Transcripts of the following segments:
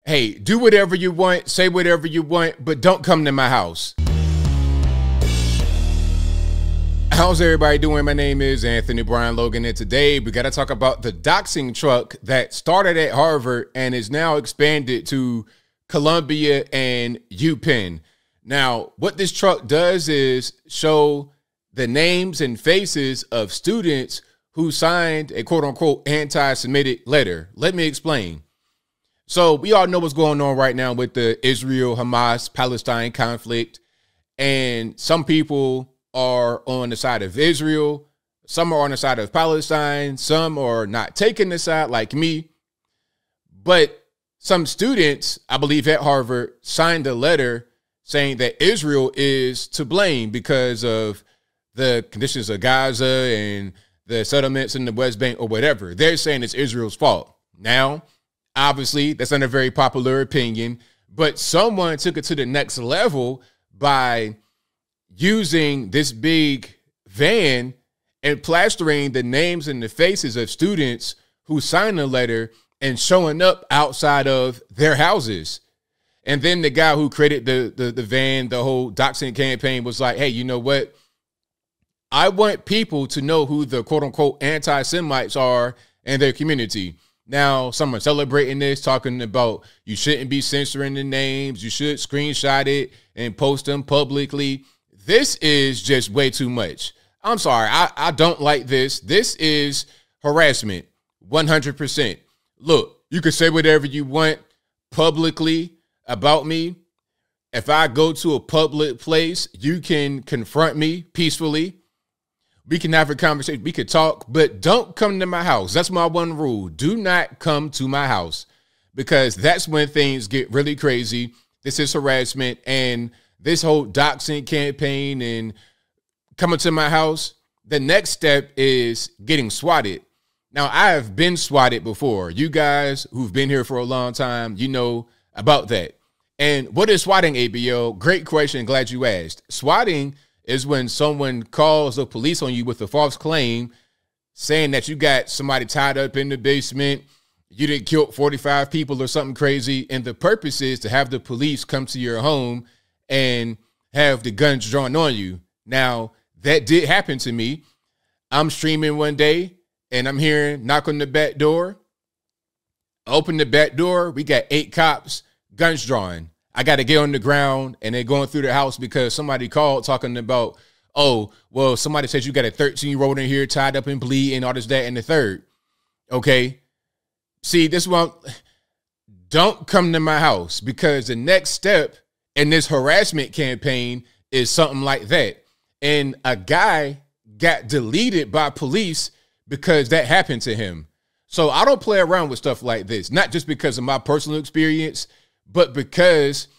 Hey, do whatever you want, say whatever you want, but don't come to my house. How's everybody doing? My name is Anthony Brian Logan, and today we got to talk about the doxing truck that started at Harvard and is now expanded to Columbia and UPenn. Now, what this truck does is show the names and faces of students who signed a quote-unquote anti-Semitic letter. Let me explain. So we all know what's going on right now with the Israel-Hamas-Palestine conflict, and some people are on the side of Israel, some are on the side of Palestine, some are not taking the side like me. But some students, I believe at Harvard, signed a letter saying that Israel is to blame because of the conditions of Gaza and the settlements in the West Bank or whatever. They're saying it's Israel's fault. Now, obviously, that's not a very popular opinion, but someone took it to the next level by using this big van and plastering the names and the faces of students who signed the letter and showing up outside of their houses. And then the guy who created the van, the whole doxing campaign, was like, hey, you know what? I want people to know who the quote-unquote anti-Semites are in their community. Now, some are celebrating this, talking about you shouldn't be censoring the names. You should screenshot it and post them publicly. This is just way too much. I'm sorry. I don't like this. This is harassment, 100%. Look, you can say whatever you want publicly about me. If I go to a public place, you can confront me peacefully. We can have a conversation. We could talk, but don't come to my house. That's my one rule. Do not come to my house, because that's when things get really crazy. This is harassment, and this whole doxing campaign and coming to my house, the next step is getting swatted. Now, I have been swatted before. You guys who've been here for a long time, you know about that. And what is swatting, ABO? Great question. Glad you asked. Swatting is when someone calls the police on you with a false claim saying that you got somebody tied up in the basement, you did kill 45 people or something crazy, and the purpose is to have the police come to your home and have the guns drawn on you. Now, that did happen to me. I'm streaming one day, and I'm hearing knock on the back door. I open the back door, we got 8 cops, guns drawn. I got to get on the ground, and they're going through the house because somebody called talking about, oh, well, somebody says you got a 13-year-old in here tied up and bleeding, all this, that, and the third. Okay. See, this one, don't come to my house, because the next step in this harassment campaign is something like that. And a guy got deleted by police because that happened to him. So I don't play around with stuff like this, not just because of my personal experience, but because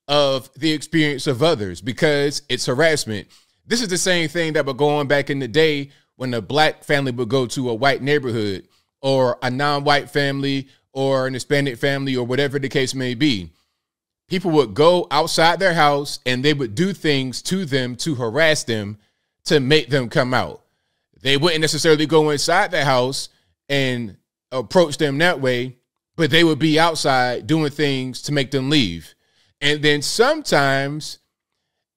of the experience of others, because it's harassment. This is the same thing that would go on back in the day when a black family would go to a white neighborhood, or a non-white family, or an Hispanic family, or whatever the case may be. People would go outside their house and they would do things to them to harass them, to make them come out. They wouldn't necessarily go inside the house and approach them that way, but they would be outside doing things to make them leave. And then sometimes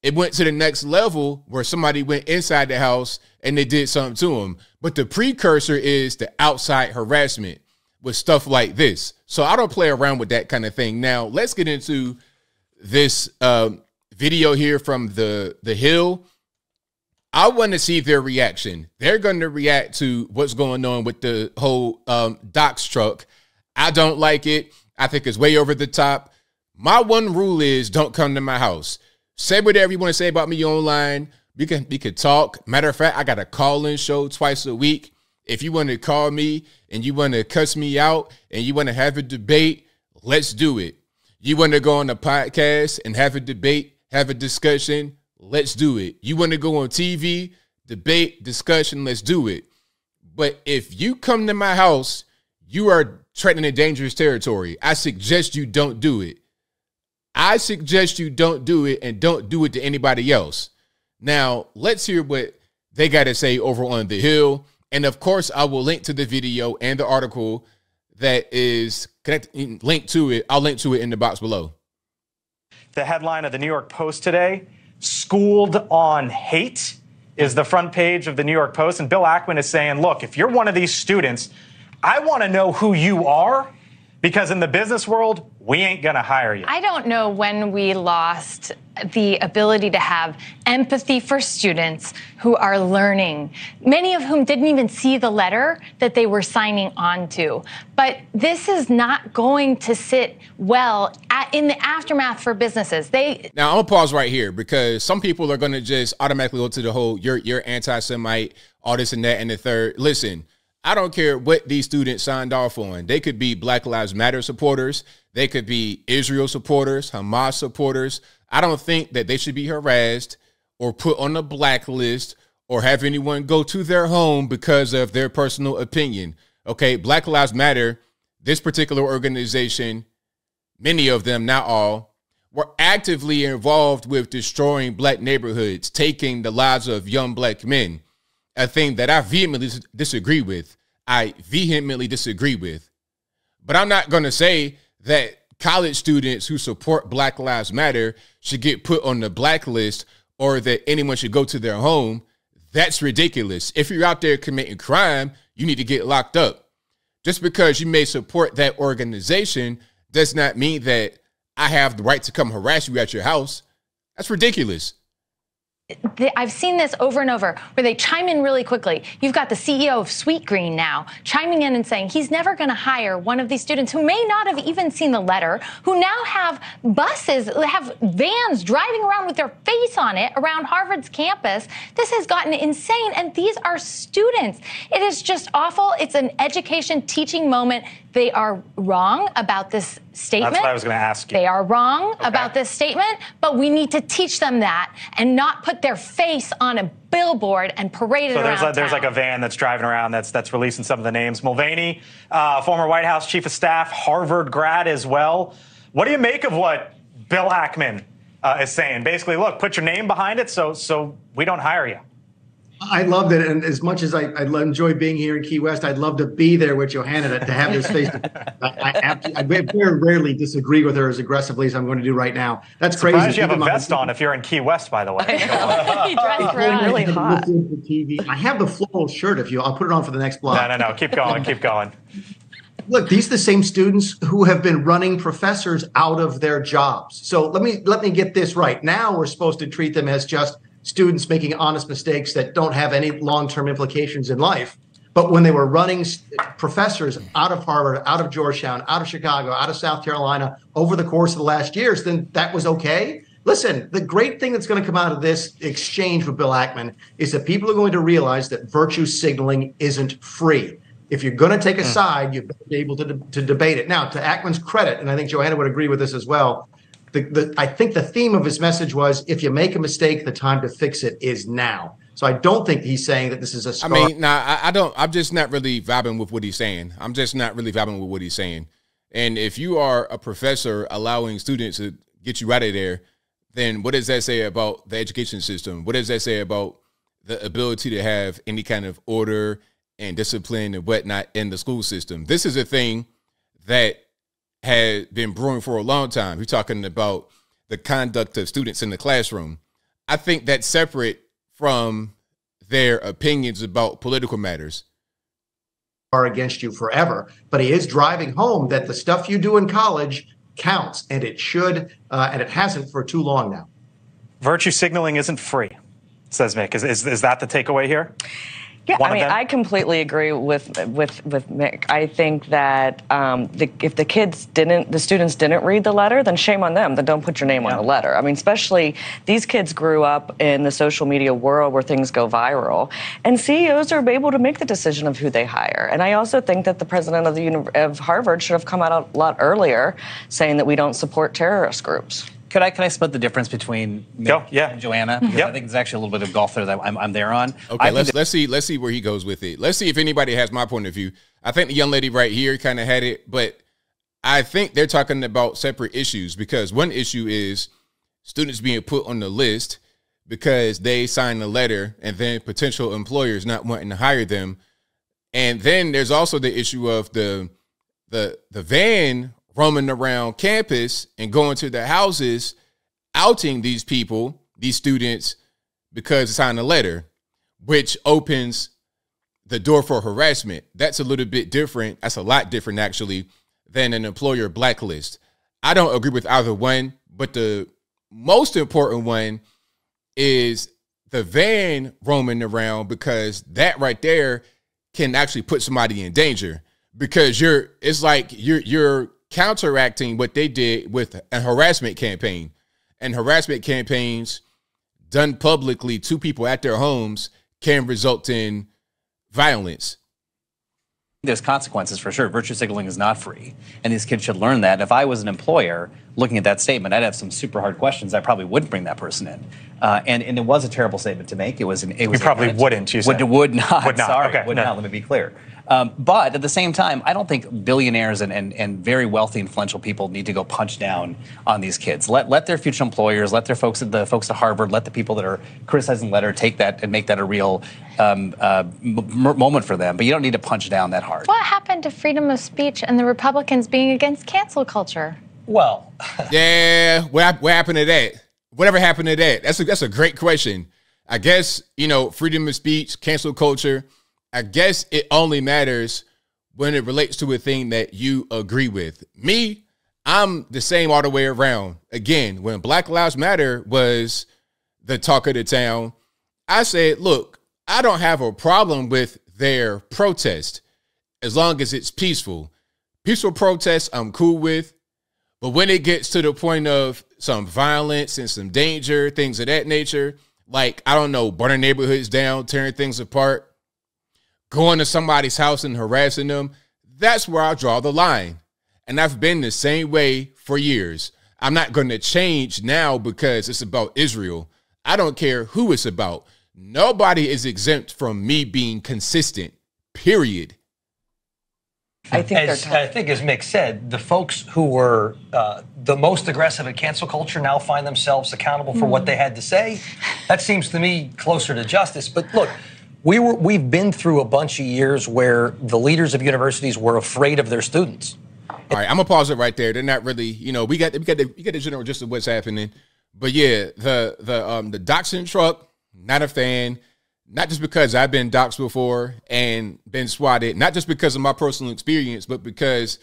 it went to the next level where somebody went inside the house and they did something to them. But the precursor is the outside harassment with stuff like this. So I don't play around with that kind of thing. Now, let's get into this video here from the Hill. I want to see their reaction. They're going to react to what's going on with the whole dox truck. I don't like it. I think it's way over the top. My one rule is don't come to my house. Say whatever you want to say about me online. We could talk. Matter of fact, I got a call-in show twice a week. If you want to call me and you want to cuss me out and you want to have a debate, let's do it. You want to go on a podcast and have a debate, have a discussion, let's do it. You want to go on TV, debate, discussion, let's do it. But if you come to my house, you are treading in dangerous territory. I suggest you don't do it. I suggest you don't do it, and don't do it to anybody else. Now, let's hear what they got to say over on The Hill. And of course, I will link to the video and the article that is link to it. I'll link to it in the box below. The headline of the New York Post today, "Schooled on Hate," is the front page of the New York Post. And Bill Ackman is saying, look, if you're one of these students, I want to know who you are, because in the business world, we ain't going to hire you. I don't know when we lost the ability to have empathy for students who are learning, many of whom didn't even see the letter that they were signing on to. But this is not going to sit well in the aftermath for businesses. Now, I'm going to pause right here, because some people are going to just automatically go to the whole, you're anti-Semite, all this and that and the third. Listen, I don't care what these students signed off on. They could be Black Lives Matter supporters. They could be Israel supporters, Hamas supporters. I don't think that they should be harassed or put on a blacklist or have anyone go to their home because of their personal opinion. Okay, Black Lives Matter, this particular organization, many of them, not all, were actively involved with destroying black neighborhoods, taking the lives of young black men. A thing that I vehemently disagree with. But I'm not going to say that college students who support Black Lives Matter should get put on the blacklist or that anyone should go to their home. That's ridiculous. If you're out there committing crime, you need to get locked up. Just because you may support that organization does not mean that I have the right to come harass you at your house. That's ridiculous. I've seen this over and over where they chime in really quickly. You've got the CEO of Sweetgreen now chiming in and saying he's never going to hire one of these students who may not have even seen the letter, who now have vans driving around with their face on it around Harvard's campus. This has gotten insane, and these are students. It is just awful. It's an education teaching moment. They are wrong about this statement. That's what I was going to ask you. They are wrong about this statement, but we need to teach them that and not put their face on a billboard and parade it around. So there's like a van that's driving around that's releasing some of the names. Mulvaney, former White House chief of staff, Harvard grad as well. What do you make of what Bill Ackman is saying? Basically, look, put your name behind it so we don't hire you. I loved it, and as much as I enjoy being here in Key West, I'd love to be there with Johanna to have this face. I very rarely disagree with her as aggressively as I'm going to do right now. That's crazy. Surprised you have a vest on if you're in Key West, by the way. He dressed really hot. I have the floral shirt. I'll put it on for the next block. No. Keep going. Keep going. Look, these are the same students who have been running professors out of their jobs. So let me get this right. Now we're supposed to treat them as just students making honest mistakes that don't have any long-term implications in life. But when they were running professors out of Harvard, out of Georgetown, out of Chicago, out of South Carolina over the course of the last years, then that was okay. Listen, the great thing that's going to come out of this exchange with Bill Ackman is that people are going to realize that virtue signaling isn't free. If you're going to take a side, you better be able to debate it. Now, to Ackman's credit, and I think Johanna would agree with this as well, I think the theme of his message was, if you make a mistake, the time to fix it is now. So I don't think he's saying that this is a scar. I mean, I don't. I'm just not really vibing with what he's saying. And if you are a professor allowing students to get you out of there, then what does that say about the education system? What does that say about the ability to have any kind of order and discipline and whatnot in the school system? This is a thing that had been brewing for a long time. We're talking about the conduct of students in the classroom. I think that's separate from their opinions about political matters. Are against you forever, but he is driving home that the stuff you do in college counts, and it should, and it hasn't for too long now. Virtue signaling isn't free, says Mick. Is that the takeaway here? Yeah, I mean, I completely agree with Mick. I think that if the students didn't read the letter, then shame on them. Then don't put your name on the letter. I mean, especially these kids grew up in the social media world where things go viral, and CEOs are able to make the decision of who they hire. And I also think that the president of Harvard should have come out a lot earlier saying that we don't support terrorist groups. Can I split the difference between Mick and Johanna? Because I think there's actually a little bit of golf there that I'm there on. Okay, let's see where he goes with it. Let's see if anybody has my point of view. I think the young lady right here kind of had it, but I think they're talking about separate issues, because one issue is students being put on the list because they signed a letter and then potential employers not wanting to hire them. And then there's also the issue of the the van roaming around campus and going to their houses, outing these people, these students, because they signed a letter, which opens the door for harassment. That's a little bit different. That's a lot different, actually, than an employer blacklist. I don't agree with either one, but the most important one is the van roaming around, because that right there can actually put somebody in danger, because it's like you're counteracting what they did with a harassment campaign. And harassment campaigns done publicly to people at their homes can result in violence. There's consequences for sure. Virtue signaling is not free, and these kids should learn that. If I was an employer looking at that statement, I'd have some super hard questions. I probably wouldn't bring that person in. And it was a terrible statement to make. You probably wouldn't. You said would not. Would not. Sorry, okay, would no. not. Let me be clear. But at the same time, I don't think billionaires and very wealthy, influential people need to go punch down on these kids. Let their future employers, let the folks at Harvard, let the people that are criticizing the letter take that and make that a real moment for them. But you don't need to punch down that hard. What happened to freedom of speech and the Republicans being against cancel culture? Well, yeah, what happened to that? Whatever happened to that? That's a great question. I guess, freedom of speech, cancel culture, I guess it only matters when it relates to a thing that you agree with. Me, I'm the same all the way around. Again, when Black Lives Matter was the talk of the town, I said, look, I don't have a problem with their protest as long as it's peaceful. Peaceful protests I'm cool with. But when it gets to the point of some violence and some danger, things of that nature, like, I don't know, burning neighborhoods down, tearing things apart, going to somebody's house and harassing them, that's where I draw the line. And I've been the same way for years. I'm not going to change now because it's about Israel. I don't care who it's about. Nobody is exempt from me being consistent, period. I think as Mick said, the folks who were the most aggressive at cancel culture now find themselves accountable for what they had to say. That seems to me closer to justice. But look, we've been through a bunch of years where the leaders of universities were afraid of their students. All right, I'm gonna pause it right there. They're not really, we got the general gist of what's happening. But yeah, the Doxxing truck, not a fan. Not just because I've been doxxed before and been swatted, not just because of my personal experience, but because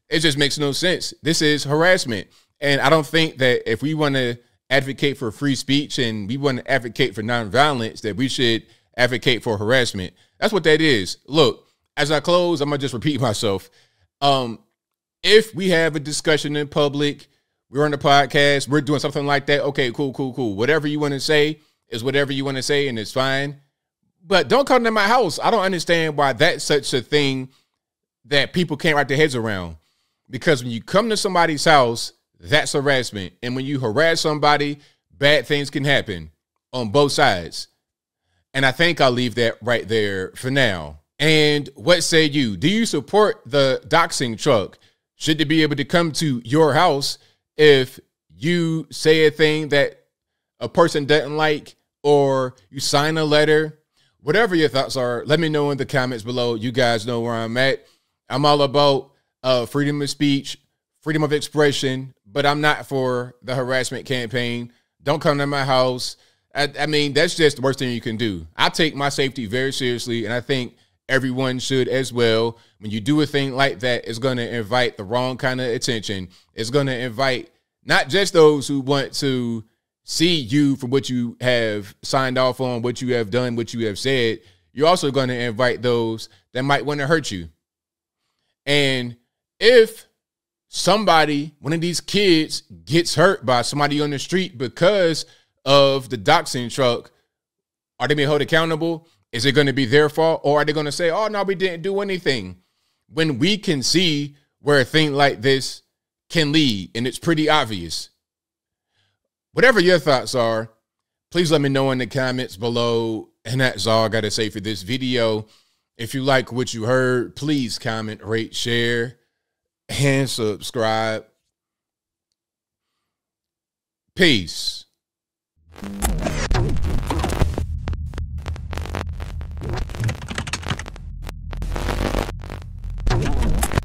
it just makes no sense. This is harassment. And I don't think that if we want to advocate for free speech and we want to advocate for nonviolence, that we should advocate for harassment. That's what that is. Look, as I close, I'm going to just repeat myself. If we have a discussion in public, we're on the podcast, we're doing something like that, okay, cool. Whatever you want to say is whatever you want to say, and it's fine. But don't come to my house. I don't understand why that's such a thing that people can't wrap their heads around. Because when you come to somebody's house, that's harassment. And when you harass somebody, bad things can happen on both sides. And I think I'll leave that right there for now. And what say you? Do you support the doxing truck? Should they be able to come to your house if you say a thing that a person doesn't like, or you sign a letter? Whatever your thoughts are, let me know in the comments below. You guys know where I'm at. I'm all about freedom of speech, freedom of expression, but I'm not for the harassment campaign. Don't come to my house. I mean, that's just the worst thing you can do. I take my safety very seriously, and I think everyone should as well. When you do a thing like that, it's going to invite the wrong kind of attention. It's going to invite not just those who want to see you for what you have signed off on, what you have done, what you have said. You're also going to invite those that might want to hurt you. And if somebody, one of these kids, gets hurt by somebody on the street because of the doxing truck, are they being held accountable? Is it going to be their fault? Or are they going to say, oh, no, we didn't do anything? When we can see where a thing like this can lead, and it's pretty obvious. Whatever your thoughts are, please let me know in the comments below. And that's all I got to say for this video. If you like what you heard, please comment, rate, share, and subscribe. Peace.